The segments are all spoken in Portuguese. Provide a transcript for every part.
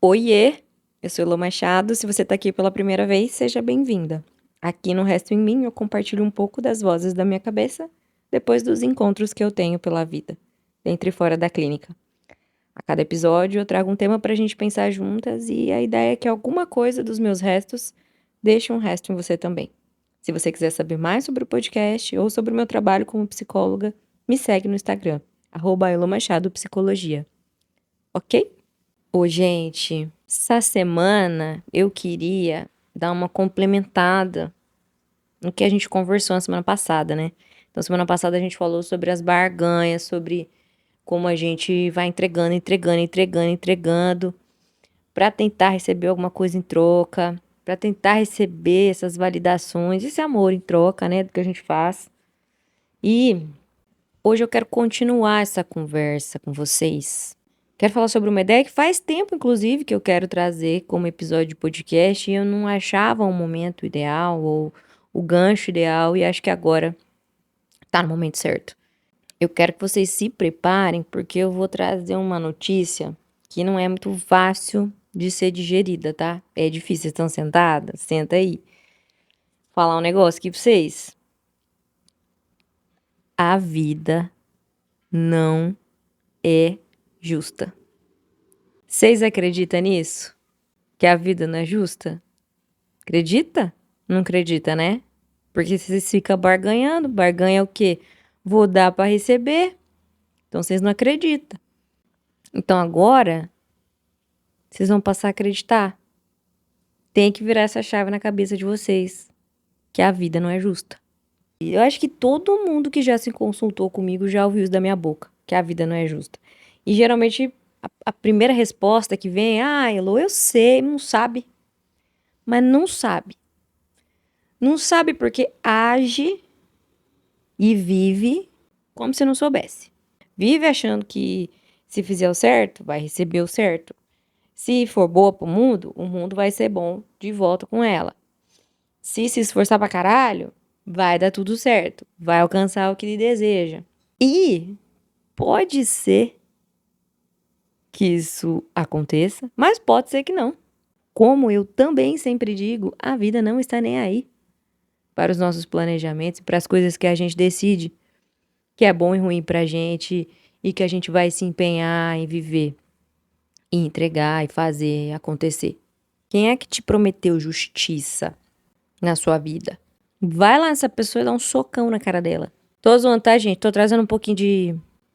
Oiê, eu sou Elô Machado. Se você tá aqui pela primeira vez, seja bem-vinda. Aqui no Resto em Mim, eu compartilho um pouco das vozes da minha cabeça depois dos encontros que eu tenho pela vida, dentro e fora da clínica. A cada episódio, eu trago um tema pra gente pensar juntas e a ideia é que alguma coisa dos meus restos deixe um resto em você também. Se você quiser saber mais sobre o podcast ou sobre o meu trabalho como psicóloga, me segue no Instagram, @elomachadopsicologia. Ok? Ô, gente, essa semana eu queria dar uma complementada no que a gente conversou na semana passada, né? Então, semana passada a gente falou sobre as barganhas, sobre como a gente vai entregando, pra tentar receber alguma coisa em troca, pra tentar receber essas validações, esse amor em troca, né, do que a gente faz. E hoje eu quero continuar essa conversa com vocês. Quero falar sobre uma ideia que faz tempo, inclusive, que eu quero trazer como episódio de podcast e eu não achava o momento ideal ou o gancho ideal e acho que agora tá no momento certo. Eu quero que vocês se preparem porque eu vou trazer uma notícia que não é muito fácil de ser digerida, tá? É difícil, vocês estão sentadas? Senta aí. Falar um negócio aqui pra vocês. A vida não é justa. Vocês acreditam nisso? Que a vida não é justa? Acredita? Não acredita, né? Porque vocês ficam barganhando. Barganha é o quê? Vou dar para receber. Então vocês não acreditam. Então agora vocês vão passar a acreditar. Tem que virar essa chave na cabeça de vocês. Que a vida não é justa. E eu acho que todo mundo que já se consultou comigo já ouviu isso da minha boca. Que a vida não é justa. E geralmente a primeira resposta que vem é: Elô, eu sei, não sabe. Mas não sabe. Não sabe porque age e vive como se não soubesse. Vive achando que se fizer o certo, vai receber o certo. Se for boa pro mundo, o mundo vai ser bom de volta com ela. Se esforçar pra caralho, vai dar tudo certo. Vai alcançar o que lhe deseja. E pode ser que isso aconteça, mas pode ser que não. Como eu também sempre digo, a vida não está nem aí para os nossos planejamentos e para as coisas que a gente decide que é bom e ruim pra gente e que a gente vai se empenhar em viver, e entregar e fazer acontecer. Quem é que te prometeu justiça na sua vida? Vai lá nessa pessoa e dá um socão na cara dela. Tô zoando, tá, gente? Tô trazendo um pouquinho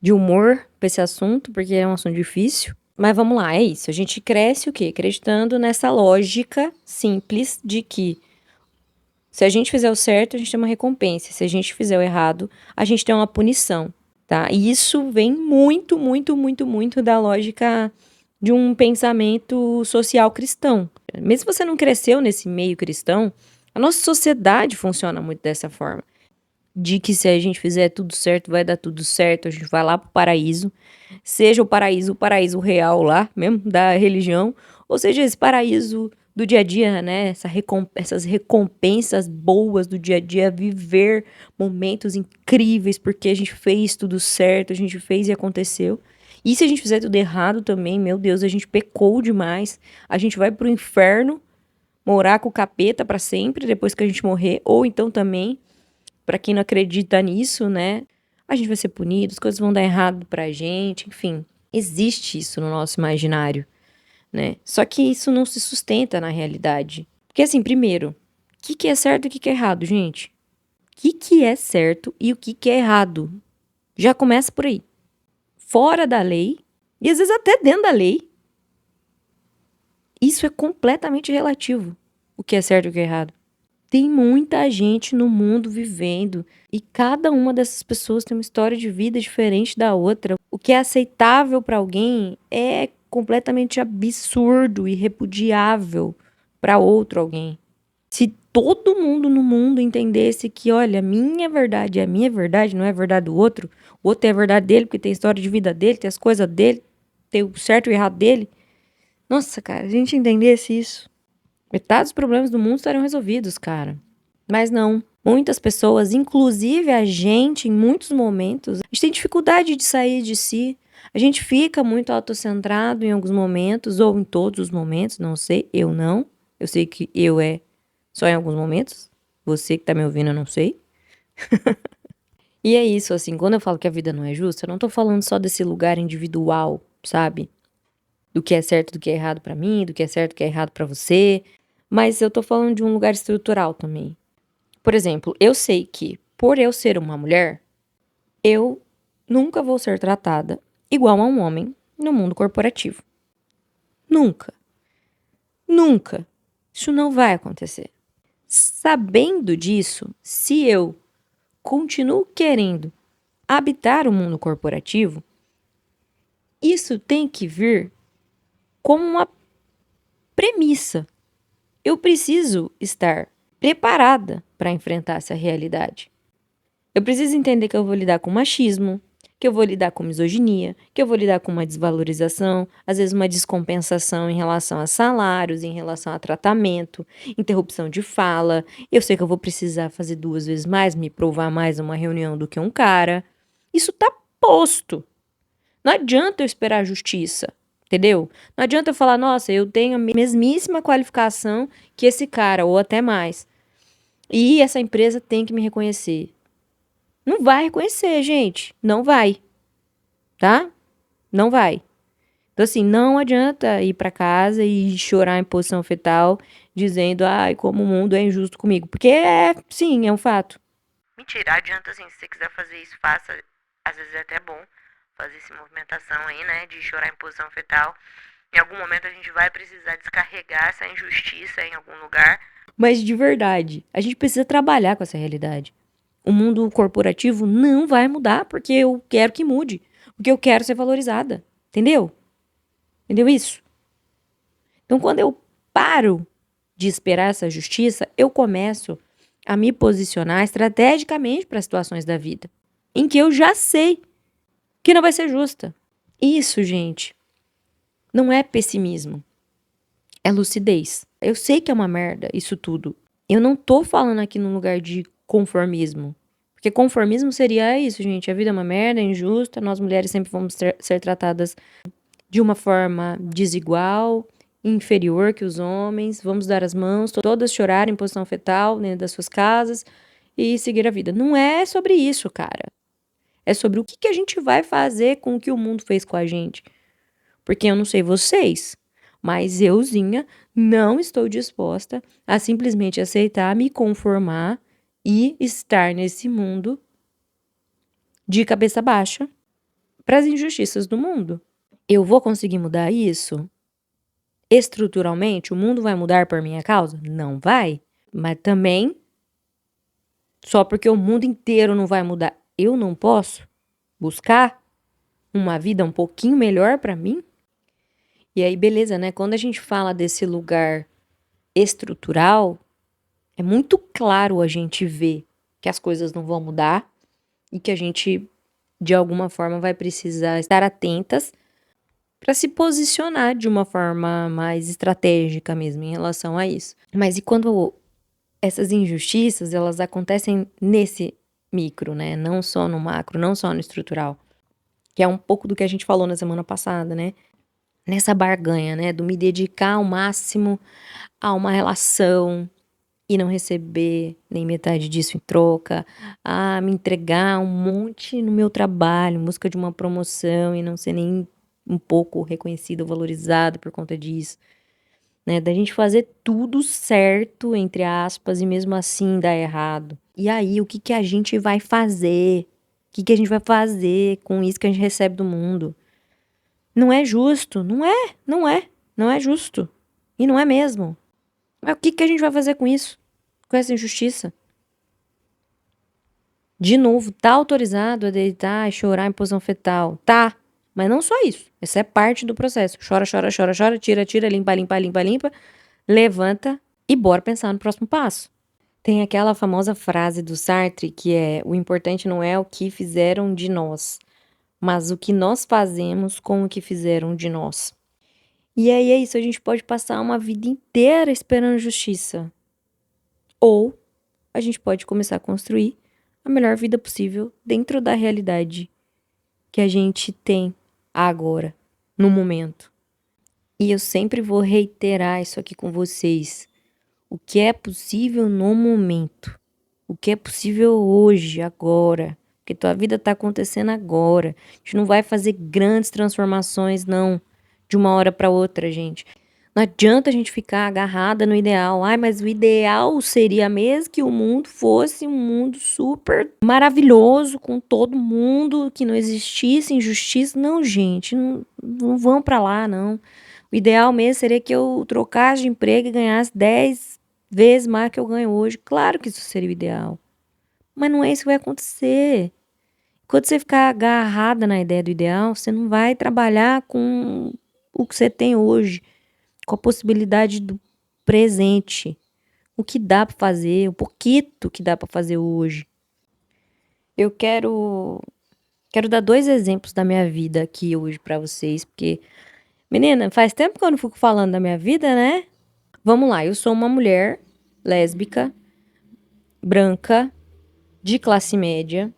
de humor pra esse assunto, porque é um assunto difícil. Mas vamos lá, é isso. A gente cresce o quê? Acreditando nessa lógica simples de que se a gente fizer o certo, a gente tem uma recompensa. Se a gente fizer o errado, a gente tem uma punição, tá? E isso vem muito, muito, muito, muito da lógica de um pensamento social cristão. Mesmo se você não cresceu nesse meio cristão, a nossa sociedade funciona muito dessa forma. De que se a gente fizer tudo certo, vai dar tudo certo, a gente vai lá pro paraíso. Seja o paraíso real lá, mesmo, da religião, ou seja, esse paraíso do dia a dia, né? Essas recompensas boas do dia a dia, viver momentos incríveis, porque a gente fez tudo certo, a gente fez e aconteceu. E se a gente fizer tudo errado também, meu Deus, a gente pecou demais, a gente vai pro inferno, morar com o capeta pra sempre, depois que a gente morrer, ou então também, pra quem não acredita nisso, né? A gente vai ser punido, as coisas vão dar errado pra gente, enfim. Existe isso no nosso imaginário, né? Só que isso não se sustenta na realidade. Porque assim, primeiro, o que é certo e o que é errado, gente? O que é certo e o que é errado? Já começa por aí. Fora da lei, e às vezes até dentro da lei, isso é completamente relativo, o que é certo e o que é errado. Tem muita gente no mundo vivendo e cada uma dessas pessoas tem uma história de vida diferente da outra. O que é aceitável para alguém é completamente absurdo e repudiável para outro alguém. Se todo mundo no mundo entendesse que, olha, a minha verdade é a minha verdade, não é a verdade do outro, o outro é a verdade dele porque tem a história de vida dele, tem as coisas dele, tem o certo e o errado dele. Nossa, cara, a gente entendesse isso, metade dos problemas do mundo estariam resolvidos, cara. Mas não. Muitas pessoas, inclusive a gente, em muitos momentos, a gente tem dificuldade de sair de si. A gente fica muito autocentrado em alguns momentos, ou em todos os momentos, não sei, eu não. Eu sei que eu é só em alguns momentos. Você que tá me ouvindo, eu não sei. E é isso, assim, quando eu falo que a vida não é justa, eu não tô falando só desse lugar individual, sabe? Do que é certo, do que é errado pra mim, do que é certo, do que é errado pra você. Mas eu tô falando de um lugar estrutural também. Por exemplo, eu sei que, por eu ser uma mulher, eu nunca vou ser tratada igual a um homem no mundo corporativo. Nunca. Nunca. Isso não vai acontecer. Sabendo disso, se eu continuo querendo habitar o mundo corporativo, isso tem que vir como uma premissa. Eu preciso estar preparada para enfrentar essa realidade. Eu preciso entender que eu vou lidar com machismo, que eu vou lidar com misoginia, que eu vou lidar com uma desvalorização, às vezes uma descompensação em relação a salários, em relação a tratamento, interrupção de fala. Eu sei que eu vou precisar fazer 2 vezes mais, me provar mais numa reunião do que um cara. Isso tá posto. Não adianta eu esperar a justiça, entendeu? Não adianta eu falar, nossa, eu tenho a mesmíssima qualificação que esse cara, ou até mais. E essa empresa tem que me reconhecer. Não vai reconhecer, gente. Não vai, tá? Não vai. Então, assim, não adianta ir pra casa e chorar em posição fetal, dizendo, ai, como o mundo é injusto comigo. Porque sim, é um fato. Mentira, adianta assim, se você quiser fazer isso, faça. Às vezes é até bom fazer essa movimentação aí, né, de chorar em posição fetal. Em algum momento a gente vai precisar descarregar essa injustiça em algum lugar. Mas de verdade, a gente precisa trabalhar com essa realidade. O mundo corporativo não vai mudar porque eu quero que mude. Porque eu quero ser valorizada. Entendeu? Entendeu isso? Então, quando eu paro de esperar essa justiça, eu começo a me posicionar estrategicamente para situações da vida em que eu já sei que não vai ser justa. Isso, gente, não é pessimismo, é lucidez. Eu sei que é uma merda isso tudo. Eu não tô falando aqui num lugar de conformismo. Porque conformismo seria isso, gente. A vida é uma merda, é injusta, nós mulheres sempre vamos ser tratadas de uma forma desigual, inferior que os homens, vamos dar as mãos, todas chorar em posição fetal dentro das suas casas e seguir a vida. Não é sobre isso, cara. É sobre o que a gente vai fazer com o que o mundo fez com a gente. Porque eu não sei vocês, mas euzinha não estou disposta a simplesmente aceitar, me conformar e estar nesse mundo de cabeça baixa para as injustiças do mundo. Eu vou conseguir mudar isso? Estruturalmente, o mundo vai mudar por minha causa? Não vai. Mas também, só porque o mundo inteiro não vai mudar, eu não posso buscar uma vida um pouquinho melhor para mim? E aí, beleza, né? Quando a gente fala desse lugar estrutural, é muito claro a gente ver que as coisas não vão mudar e que a gente, de alguma forma, vai precisar estar atentas para se posicionar de uma forma mais estratégica mesmo em relação a isso. Mas e quando essas injustiças, elas acontecem nesse micro, né? Não só no macro, não só no estrutural. Que é um pouco do que a gente falou na semana passada, né? Nessa barganha, né? Do me dedicar ao máximo a uma relação e não receber nem metade disso em troca, a me entregar um monte no meu trabalho em busca de uma promoção e não ser nem um pouco reconhecido ou valorizado por conta disso, né? Da gente fazer tudo certo, entre aspas, e mesmo assim dar errado. E aí, o que que a gente vai fazer? O que que a gente vai fazer com isso que a gente recebe do mundo? Não é justo, não é justo. E não é mesmo. Mas o que que a gente vai fazer com isso? Com essa injustiça? De novo, tá autorizado a deitar e chorar em posição fetal? Tá. Mas não só isso. Essa é parte do processo. Chora, chora, chora, chora, tira, tira, limpa, limpa, limpa, limpa, levanta e bora pensar no próximo passo. Tem aquela famosa frase do Sartre que é: o importante não é o que fizeram de nós, mas o que nós fazemos com o que fizeram de nós. E aí é isso, a gente pode passar uma vida inteira esperando justiça. Ou a gente pode começar a construir a melhor vida possível dentro da realidade que a gente tem agora, no momento. E eu sempre vou reiterar isso aqui com vocês. O que é possível no momento. O que é possível hoje, agora. Porque tua vida tá acontecendo agora. A gente não vai fazer grandes transformações, não. De uma hora para outra, gente. Não adianta a gente ficar agarrada no ideal. Ai, mas o ideal seria mesmo que o mundo fosse um mundo super maravilhoso, com todo mundo, que não existisse injustiça. Não, gente, não vão para lá, não. O ideal mesmo seria que eu trocasse de emprego e ganhasse 10 vezes mais que eu ganho hoje. Claro que isso seria o ideal. Mas não é isso que vai acontecer. Quando você ficar agarrada na ideia do ideal, você não vai trabalhar com o que você tem hoje, com a possibilidade do presente, o que dá para fazer, o pouquito que dá para fazer hoje. Eu quero dar 2 exemplos da minha vida aqui hoje para vocês, porque, menina, faz tempo que eu não fico falando da minha vida, né? Vamos lá, eu sou uma mulher lésbica, branca, de classe média,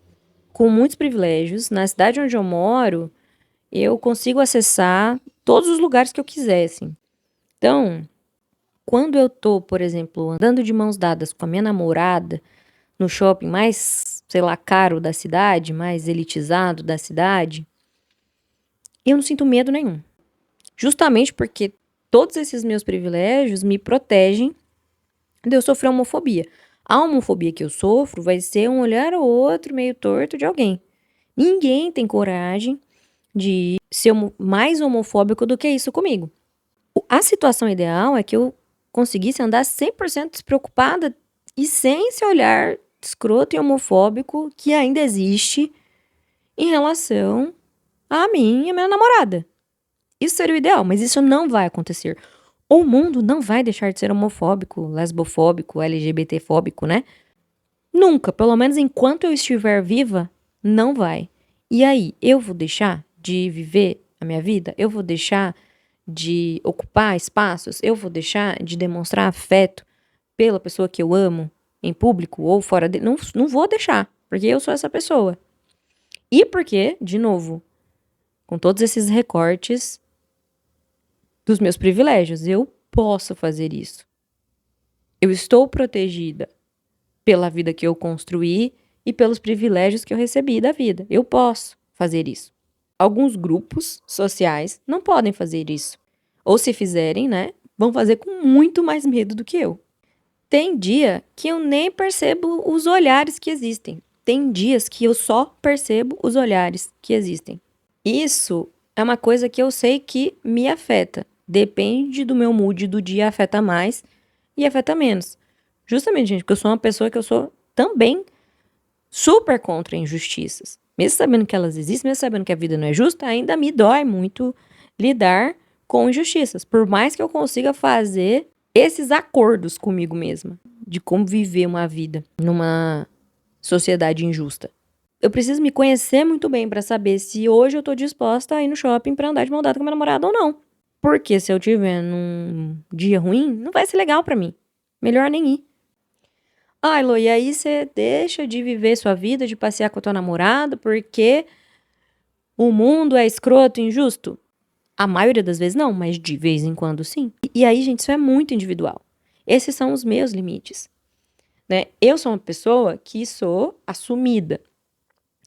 com muitos privilégios. Na cidade onde eu moro, eu consigo acessar todos os lugares que eu quiser, assim. Então, quando eu tô, por exemplo, andando de mãos dadas com a minha namorada no shopping mais, sei lá, caro da cidade, mais elitizado da cidade, eu não sinto medo nenhum. Justamente porque todos esses meus privilégios me protegem de eu sofrer homofobia. A homofobia que eu sofro vai ser um olhar ou outro meio torto de alguém. Ninguém tem coragem de ser mais homofóbico do que isso comigo. A situação ideal é que eu conseguisse andar 100% despreocupada e sem esse olhar escroto e homofóbico que ainda existe em relação a mim e a minha namorada. Isso seria o ideal, mas isso não vai acontecer. O mundo não vai deixar de ser homofóbico, lesbofóbico, LGBTfóbico, né? Nunca, pelo menos enquanto eu estiver viva, não vai. E aí, eu vou deixar de viver a minha vida? Eu vou deixar de ocupar espaços? Eu vou deixar de demonstrar afeto pela pessoa que eu amo em público ou fora dele? Não vou deixar, porque eu sou essa pessoa. E porque, de novo, com todos esses recortes dos meus privilégios, eu posso fazer isso. Eu estou protegida pela vida que eu construí e pelos privilégios que eu recebi da vida. Eu posso fazer isso. Alguns grupos sociais não podem fazer isso. Ou se fizerem, né, vão fazer com muito mais medo do que eu. Tem dia que eu nem percebo os olhares que existem. Tem dias que eu só percebo os olhares que existem. Isso é uma coisa que eu sei que me afeta. Depende do meu mood do dia, afeta mais e afeta menos. Justamente, gente, porque eu sou uma pessoa que eu sou também super contra injustiças. Mesmo sabendo que elas existem, mesmo sabendo que a vida não é justa, ainda me dói muito lidar com injustiças. Por mais que eu consiga fazer esses acordos comigo mesma de como viver uma vida numa sociedade injusta. Eu preciso me conhecer muito bem para saber se hoje eu tô disposta a ir no shopping para andar de mão dada com meu namorado ou não. Porque se eu tiver num dia ruim, não vai ser legal para mim. Melhor nem ir. Ai, Lô, e aí você deixa de viver sua vida, de passear com a tua namorada, porque o mundo é escroto e injusto? A maioria das vezes não, mas de vez em quando sim. E aí, gente, isso é muito individual. Esses são os meus limites, né? Eu sou uma pessoa que sou assumida,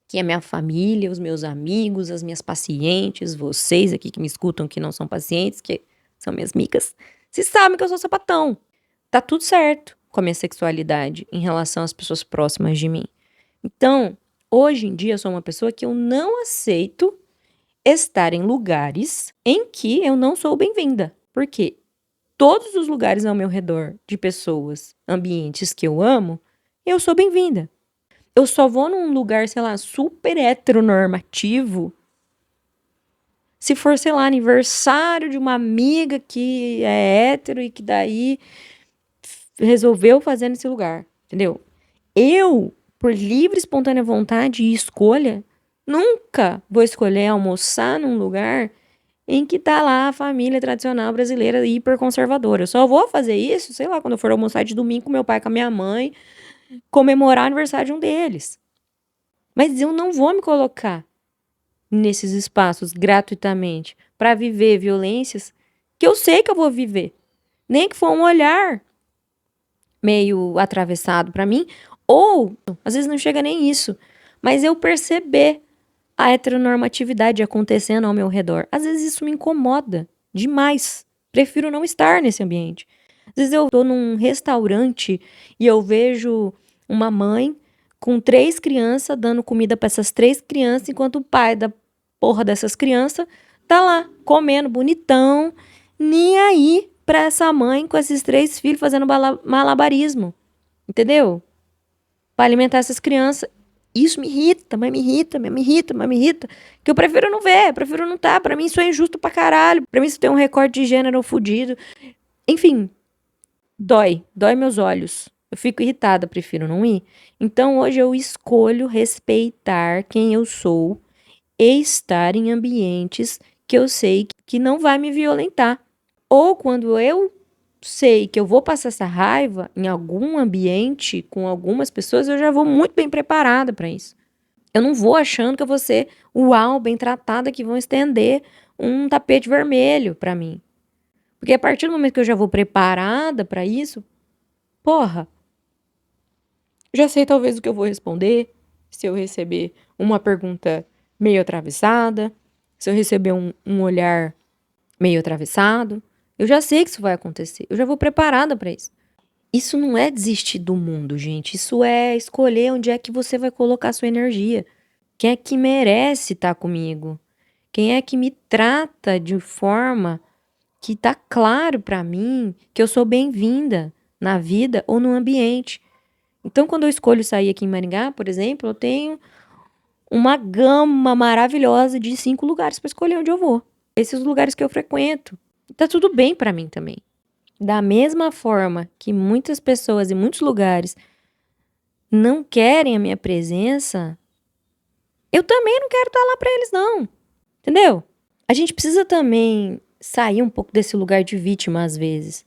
que a minha família, os meus amigos, as minhas pacientes, vocês aqui que me escutam que não são pacientes, que são minhas amigas, vocês sabem que eu sou sapatão. Tá tudo certo com a minha sexualidade em relação às pessoas próximas de mim. Então, hoje em dia eu sou uma pessoa que eu não aceito estar em lugares em que eu não sou bem-vinda. Porque todos os lugares ao meu redor de pessoas, ambientes que eu amo, eu sou bem-vinda. Eu só vou num lugar, sei lá, super heteronormativo se for, sei lá, aniversário de uma amiga que é hétero e que daí resolveu fazer nesse lugar, entendeu? Eu, por livre, espontânea vontade e escolha, nunca vou escolher almoçar num lugar em que tá lá a família tradicional brasileira hiperconservadora. Eu só vou fazer isso, sei lá, quando eu for almoçar de domingo com meu pai, com a minha mãe, comemorar o aniversário de um deles. Mas eu não vou me colocar nesses espaços gratuitamente para viver violências que eu sei que eu vou viver. Nem que for um olhar meio atravessado para mim, ou às vezes não chega nem isso, mas eu perceber a heteronormatividade acontecendo ao meu redor. Às vezes isso me incomoda demais. Prefiro não estar nesse ambiente. Às vezes eu tô num restaurante e eu vejo uma mãe com 3 crianças dando comida para essas 3 crianças, enquanto o pai da porra dessas crianças tá lá comendo bonitão, nem aí pra essa mãe com esses 3 filhos fazendo malabarismo. Entendeu? Para alimentar essas crianças. Isso me irrita, mas me irrita, mas me irrita, mas me irrita. Que eu prefiro não ver, prefiro não estar. Pra mim isso é injusto pra caralho. Pra mim isso tem um recorte de gênero fudido. Enfim, dói meus olhos. Eu fico irritada, prefiro não ir. Então hoje eu escolho respeitar quem eu sou e estar em ambientes que eu sei que não vai me violentar. Ou quando eu sei que eu vou passar essa raiva em algum ambiente com algumas pessoas, eu já vou muito bem preparada para isso. Eu não vou achando que eu vou ser uau, bem tratada, que vão estender um tapete vermelho para mim. Porque a partir do momento que eu já vou preparada para isso, porra, já sei talvez o que eu vou responder, se eu receber uma pergunta meio atravessada, se eu receber um olhar meio atravessado, eu já sei que isso vai acontecer, eu já vou preparada para isso. Isso não é desistir do mundo, gente. Isso é escolher onde é que você vai colocar sua energia. Quem é que merece estar comigo? Quem é que me trata de forma que tá claro para mim que eu sou bem-vinda na vida ou no ambiente? Então, quando eu escolho sair aqui em Maringá, por exemplo, eu tenho uma gama maravilhosa de 5 lugares para escolher onde eu vou. Esses lugares que eu frequento. Tá tudo bem para mim também. Da mesma forma que muitas pessoas em muitos lugares não querem a minha presença, eu também não quero estar lá para eles não. Entendeu? A gente precisa também sair um pouco desse lugar de vítima às vezes.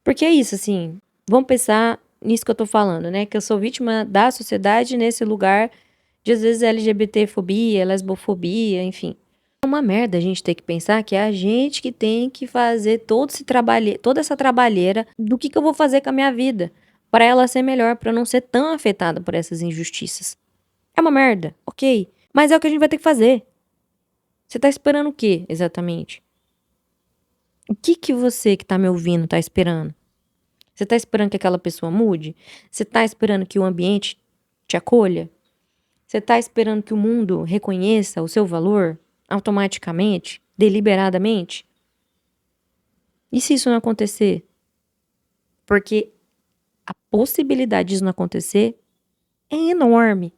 Porque é isso, assim, vamos pensar nisso que eu tô falando, né? Que eu sou vítima da sociedade nesse lugar de às vezes LGBTfobia, lesbofobia, enfim. É uma merda a gente ter que pensar que é a gente que tem que fazer toda essa trabalheira do que eu vou fazer com a minha vida para ela ser melhor, para eu não ser tão afetada por essas injustiças. É uma merda, ok, mas é o que a gente vai ter que fazer. Você tá esperando o quê, exatamente? O que você que tá me ouvindo tá esperando? Você tá esperando que aquela pessoa mude? Você tá esperando que o ambiente te acolha? Você tá esperando que o mundo reconheça o seu valor automaticamente, deliberadamente? E se isso não acontecer? Porque a possibilidade disso não acontecer é enorme.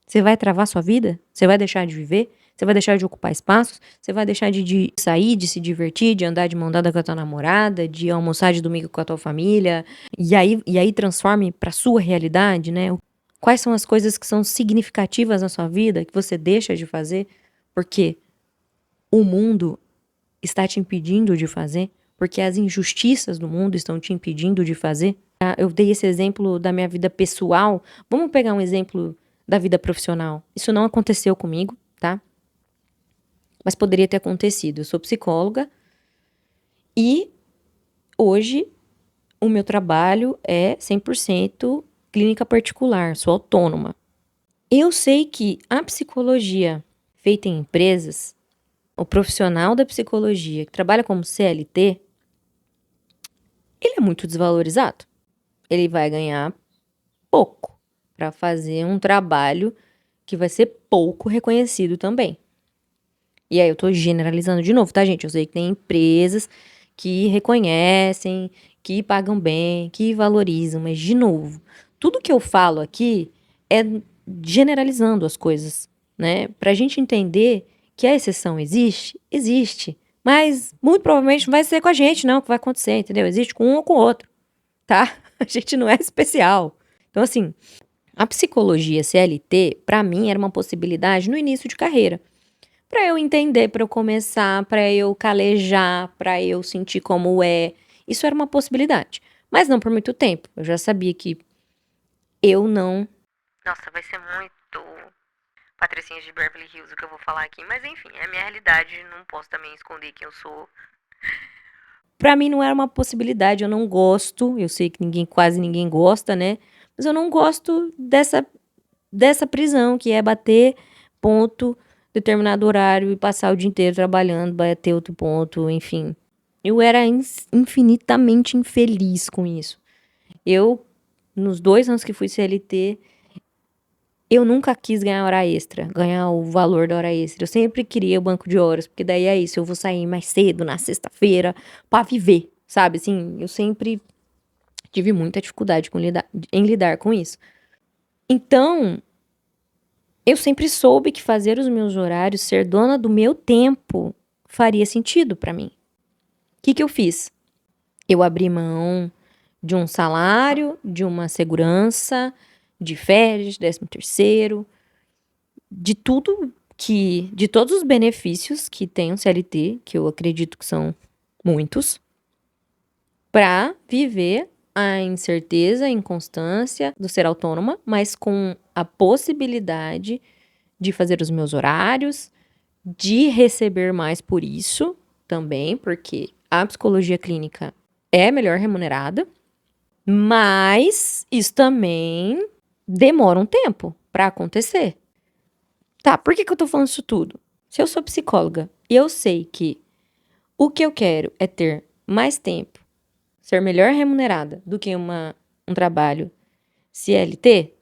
Você vai travar sua vida? Você vai deixar de viver? Você vai deixar de ocupar espaços? Você vai deixar de sair, de se divertir, de andar de mão dada com a tua namorada, de almoçar de domingo com a tua família? E aí transforme para sua realidade, né? Quais são as coisas que são significativas na sua vida que você deixa de fazer porque o mundo está te impedindo de fazer? Porque as injustiças do mundo estão te impedindo de fazer? Eu dei esse exemplo da minha vida pessoal. Vamos pegar um exemplo da vida profissional. Isso não aconteceu comigo, tá? Mas poderia ter acontecido. Eu sou psicóloga e hoje o meu trabalho é 100% clínica particular, sou autônoma. Eu sei que a psicologia feita em empresas, o profissional da psicologia que trabalha como CLT, ele é muito desvalorizado. Ele vai ganhar pouco para fazer um trabalho que vai ser pouco reconhecido também. E aí eu tô generalizando de novo, tá, gente? Eu sei que tem empresas que reconhecem, que pagam bem, que valorizam, mas de novo, tudo que eu falo aqui é generalizando as coisas, né? Pra gente entender que a exceção existe, existe. Mas muito provavelmente não vai ser com a gente, não, que vai acontecer, entendeu? Existe com um ou com o outro, tá? A gente não é especial. Então, assim, a psicologia CLT, pra mim, era uma possibilidade no início de carreira. Pra eu entender, pra eu começar, pra eu calejar, pra eu sentir como é. Isso era uma possibilidade. Mas não por muito tempo. Eu já sabia que eu não. Nossa, vai ser muito patricinhas de Beverly Hills o que eu vou falar aqui, mas enfim, é a minha realidade, não posso também esconder quem eu sou. Pra mim não era uma possibilidade, eu não gosto, eu sei que quase ninguém gosta, né? Mas eu não gosto dessa prisão, que é bater ponto, determinado horário e passar o dia inteiro trabalhando, bater outro ponto, enfim. Eu era infinitamente infeliz com isso. Nos 2 anos que fui CLT, eu nunca quis ganhar hora extra, ganhar o valor da hora extra. Eu sempre queria o banco de horas, porque daí é isso, eu vou sair mais cedo na sexta-feira pra viver, sabe? Assim, eu sempre tive muita dificuldade em lidar com isso. Então, eu sempre soube que fazer os meus horários, ser dona do meu tempo, faria sentido pra mim. O que eu fiz? Eu abri mão de um salário, de uma segurança, de férias, 13º, de todos os benefícios que tem um CLT, que eu acredito que são muitos, para viver a incerteza, a inconstância do ser autônoma, mas com a possibilidade de fazer os meus horários, de receber mais por isso também, porque a psicologia clínica é melhor remunerada, mas isso também demora um tempo para acontecer. Tá, por que eu tô falando isso tudo? Se eu sou psicóloga e eu sei que o que eu quero é ter mais tempo, ser melhor remunerada do que um trabalho CLT,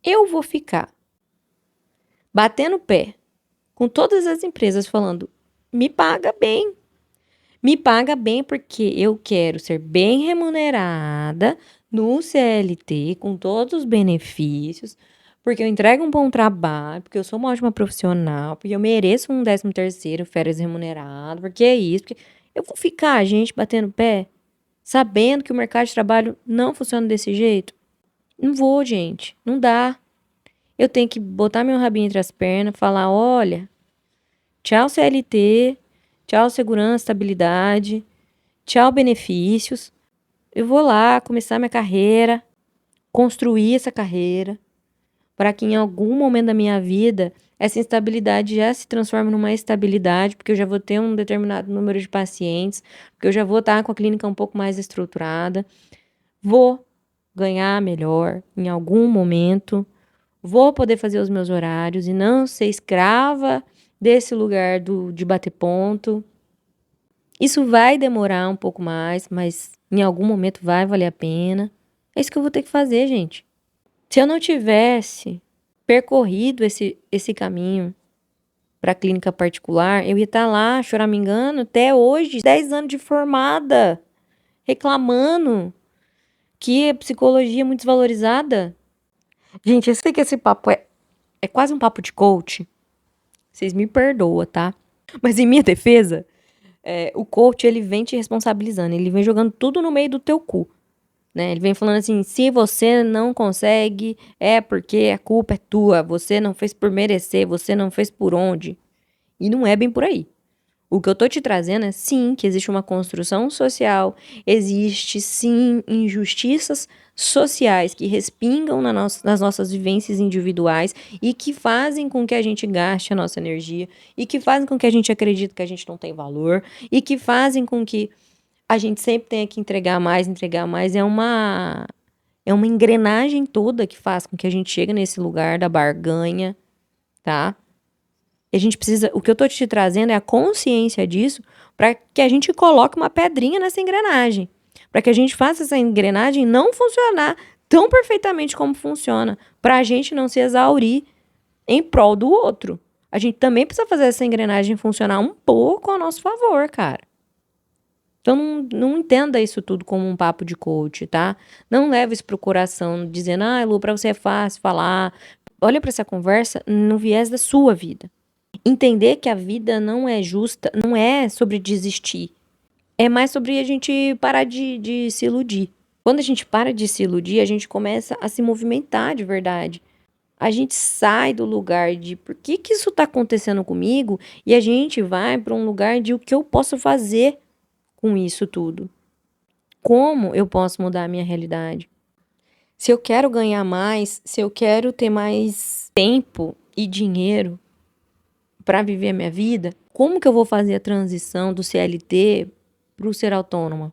eu vou ficar batendo o pé com todas as empresas falando: me paga bem. Me paga bem porque eu quero ser bem remunerada no CLT, com todos os benefícios, porque eu entrego um bom trabalho, porque eu sou uma ótima profissional, porque eu mereço um 13º, férias remunerado, porque é isso. Porque eu vou ficar, gente, batendo pé, sabendo que o mercado de trabalho não funciona desse jeito? Não vou, gente. Não dá. Eu tenho que botar meu rabinho entre as pernas, falar: olha, tchau CLT, tchau segurança, estabilidade, tchau benefícios. Eu vou lá começar minha carreira, construir essa carreira, para que em algum momento da minha vida essa instabilidade já se transforme numa estabilidade, porque eu já vou ter um determinado número de pacientes, porque eu já vou estar com a clínica um pouco mais estruturada, vou ganhar melhor em algum momento, vou poder fazer os meus horários e não ser escrava desse lugar de bater ponto. Isso vai demorar um pouco mais, mas em algum momento vai valer a pena. É isso que eu vou ter que fazer, gente. Se eu não tivesse percorrido esse caminho para a clínica particular, eu ia estar lá, choramingando, até hoje, 10 anos de formada, reclamando que a psicologia é muito desvalorizada. Gente, eu sei que esse papo é quase um papo de coach. Vocês me perdoam, tá? Mas em minha defesa, o coach, ele vem te responsabilizando, ele vem jogando tudo no meio do teu cu, né? Ele vem falando assim: se você não consegue, é porque a culpa é tua, você não fez por merecer, você não fez por onde. E não é bem por aí. O que eu tô te trazendo é, sim, que existe uma construção social, existe, sim, injustiças sociais que respingam nas nossas vivências individuais e que fazem com que a gente gaste a nossa energia e que fazem com que a gente acredite que a gente não tem valor e que fazem com que a gente sempre tenha que entregar mais, entregar mais. É uma engrenagem toda que faz com que a gente chegue nesse lugar da barganha, tá? E a gente precisa, o que eu tô te trazendo é a consciência disso para que a gente coloque uma pedrinha nessa engrenagem, para que a gente faça essa engrenagem não funcionar tão perfeitamente como funciona, para a gente não se exaurir em prol do outro. A gente também precisa fazer essa engrenagem funcionar um pouco ao nosso favor, cara. Então não entenda isso tudo como um papo de coach, tá? Não leve isso pro coração dizendo: Lu, pra você é fácil falar. Olha para essa conversa no viés da sua vida. Entender que a vida não é justa, não é sobre desistir. É mais sobre a gente parar de se iludir. Quando a gente para de se iludir, a gente começa a se movimentar de verdade. A gente sai do lugar de por que isso tá acontecendo comigo e a gente vai para um lugar de o que eu posso fazer com isso tudo. Como eu posso mudar a minha realidade? Se eu quero ganhar mais, se eu quero ter mais tempo e dinheiro para viver a minha vida, como que eu vou fazer a transição do CLT para o ser autônoma?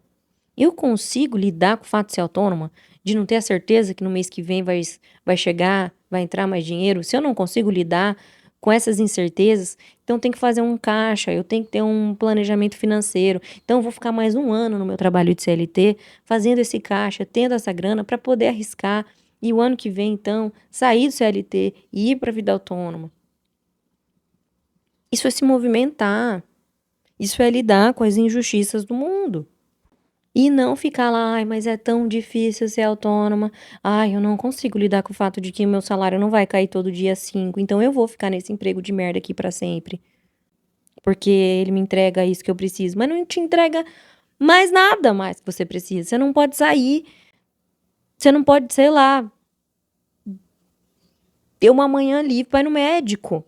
Eu consigo lidar com o fato de ser autônoma, de não ter a certeza que no mês que vem vai chegar, vai entrar mais dinheiro? Se eu não consigo lidar com essas incertezas, então tem que fazer um caixa, eu tenho que ter um planejamento financeiro. Então eu vou ficar mais um ano no meu trabalho de CLT, fazendo esse caixa, tendo essa grana para poder arriscar. E o ano que vem, então, sair do CLT e ir para a vida autônoma. Isso é se movimentar. Isso é lidar com as injustiças do mundo. E não ficar lá, ai, mas é tão difícil ser autônoma. Ai, eu não consigo lidar com o fato de que o meu salário não vai cair todo dia 5, então eu vou ficar nesse emprego de merda aqui pra sempre. Porque ele me entrega isso que eu preciso. Mas não te entrega mais nada mais que você precisa. Você não pode sair. Você não pode, sei lá, ter uma manhã livre pra ir no médico.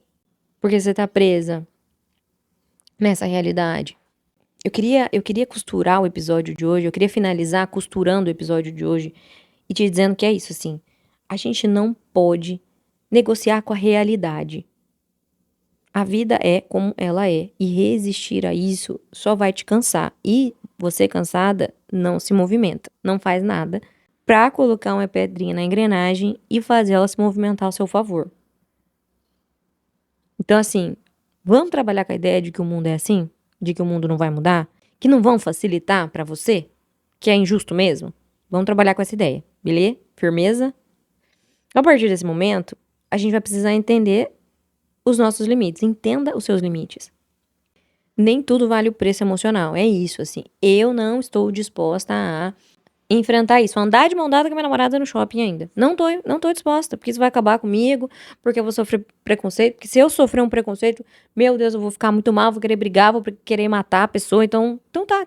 Porque você tá presa nessa realidade. Eu queria costurar o episódio de hoje, eu queria finalizar costurando o episódio de hoje e te dizendo que é isso, assim. A gente não pode negociar com a realidade. A vida é como ela é e resistir a isso só vai te cansar. E você cansada não se movimenta, não faz nada pra colocar uma pedrinha na engrenagem e fazer ela se movimentar ao seu favor. Então, assim, vamos trabalhar com a ideia de que o mundo é assim? De que o mundo não vai mudar? Que não vão facilitar pra você? Que é injusto mesmo? Vamos trabalhar com essa ideia, beleza? Firmeza? A partir desse momento, a gente vai precisar entender os nossos limites. Entenda os seus limites. Nem tudo vale o preço emocional. É isso, assim. Eu não estou disposta a enfrentar isso. Andar de mão dada com a minha namorada no shopping ainda. Não tô disposta, porque isso vai acabar comigo, porque eu vou sofrer preconceito. Porque se eu sofrer um preconceito, meu Deus, eu vou ficar muito mal, vou querer brigar, vou querer matar a pessoa. Então tá.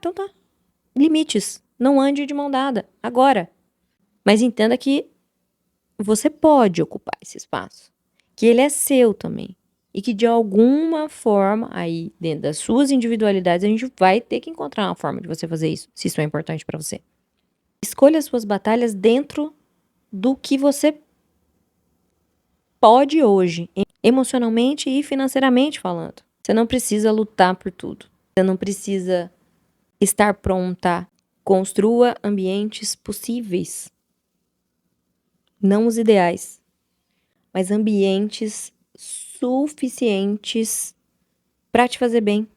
Limites. Não ande de mão dada. Agora. Mas entenda que você pode ocupar esse espaço. Que ele é seu também. E que de alguma forma, aí dentro das suas individualidades, a gente vai ter que encontrar uma forma de você fazer isso, se isso é importante pra você. Escolha as suas batalhas dentro do que você pode hoje, emocionalmente e financeiramente falando. Você não precisa lutar por tudo. Você não precisa estar pronta. Construa ambientes possíveis. Não os ideais, mas ambientes suficientes para te fazer bem.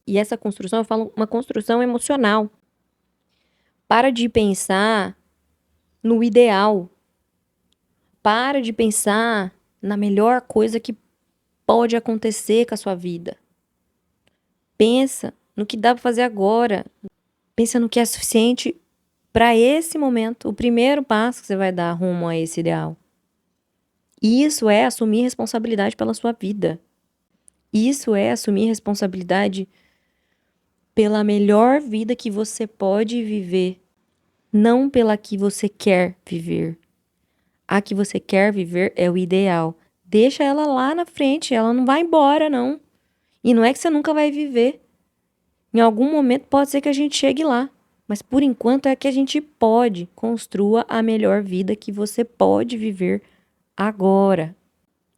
E essa construção, eu falo uma construção emocional. Para de pensar no ideal. Para de pensar na melhor coisa que pode acontecer com a sua vida. Pensa no que dá para fazer agora. Pensa no que é suficiente para esse momento, o primeiro passo que você vai dar rumo a esse ideal. Isso é assumir responsabilidade pela sua vida. Isso é assumir responsabilidade pela melhor vida que você pode viver, não pela que você quer viver. A que você quer viver é o ideal. Deixa ela lá na frente, ela não vai embora, não. E não é que você nunca vai viver. Em algum momento pode ser que a gente chegue lá, mas por enquanto é que a gente pode. Construa a melhor vida que você pode viver agora.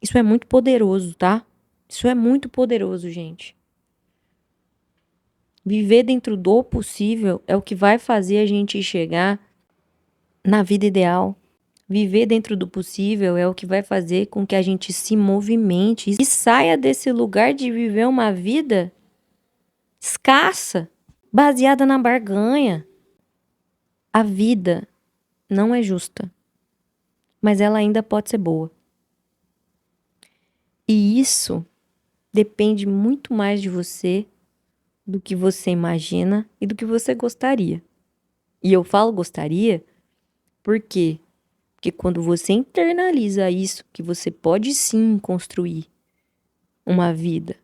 Isso é muito poderoso, tá? Isso é muito poderoso, gente. Viver dentro do possível é o que vai fazer a gente chegar na vida ideal. Viver dentro do possível é o que vai fazer com que a gente se movimente e saia desse lugar de viver uma vida escassa, baseada na barganha. A vida não é justa, mas ela ainda pode ser boa. E isso depende muito mais de você do que você imagina e do que você gostaria. E eu falo gostaria por quê? Porque quando você internaliza isso, que você pode sim construir uma vida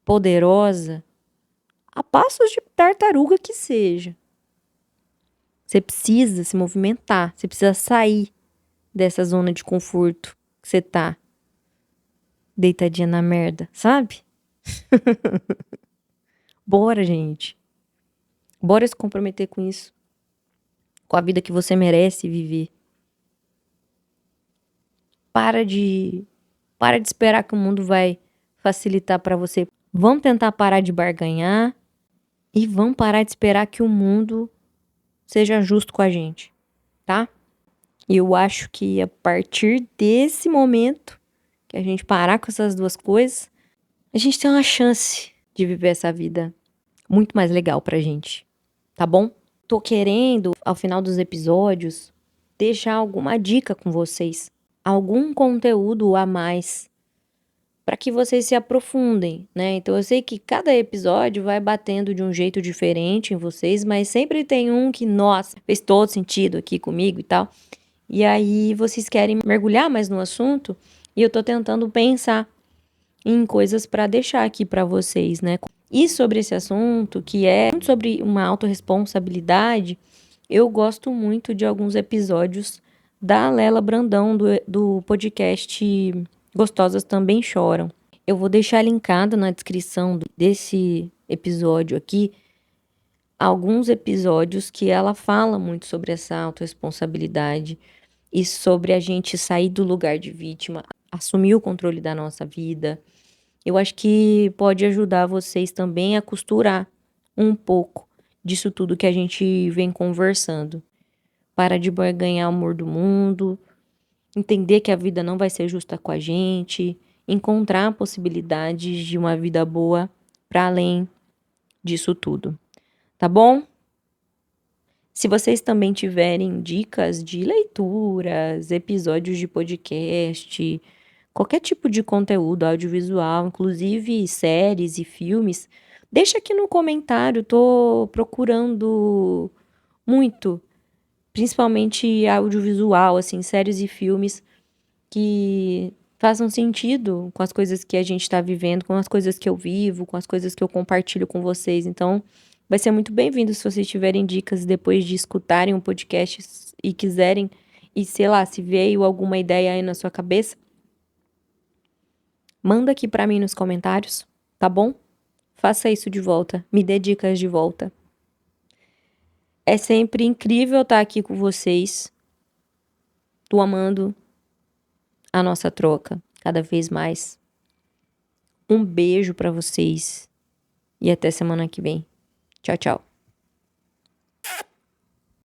poderosa, a passos de tartaruga que seja, você precisa se movimentar, você precisa sair dessa zona de conforto que você tá deitadinha na merda, sabe? Bora, gente. Bora se comprometer com isso. Com a vida que você merece viver. Para de Para de esperar que o mundo vai facilitar para você. Vamos tentar parar de barganhar e vamos parar de esperar que o mundo seja justo com a gente, tá? E eu acho que a partir desse momento que a gente parar com essas duas coisas, a gente tem uma chance de viver essa vida muito mais legal pra gente, tá bom? Tô querendo, ao final dos episódios, deixar alguma dica com vocês, algum conteúdo a mais, para que vocês se aprofundem, né? Então eu sei que cada episódio vai batendo de um jeito diferente em vocês, mas sempre tem um que, nossa, fez todo sentido aqui comigo e tal. E aí vocês querem mergulhar mais no assunto e eu tô tentando pensar em coisas para deixar aqui para vocês, né? E sobre esse assunto, que é sobre uma autorresponsabilidade, eu gosto muito de alguns episódios da Lela Brandão, do podcast Gostosas Também Choram. Eu vou deixar linkado na descrição desse episódio aqui alguns episódios que ela fala muito sobre essa autorresponsabilidade e sobre a gente sair do lugar de vítima, assumir o controle da nossa vida. Eu acho que pode ajudar vocês também a costurar um pouco disso tudo que a gente vem conversando. Para de barganhar o amor do mundo, entender que a vida não vai ser justa com a gente, encontrar possibilidades de uma vida boa para além disso tudo. Tá bom? Se vocês também tiverem dicas de leituras, episódios de podcast, qualquer tipo de conteúdo audiovisual, inclusive séries e filmes, deixa aqui no comentário. Tô procurando muito, principalmente audiovisual, assim, séries e filmes que façam sentido com as coisas que a gente está vivendo, com as coisas que eu vivo, com as coisas que eu compartilho com vocês. Então, vai ser muito bem-vindo se vocês tiverem dicas depois de escutarem um podcast e quiserem, e sei lá, se veio alguma ideia aí na sua cabeça, manda aqui pra mim nos comentários, tá bom? Faça isso de volta, me dê dicas de volta. É sempre incrível estar aqui com vocês. Tô amando a nossa troca cada vez mais. Um beijo pra vocês e até semana que vem. Tchau, tchau.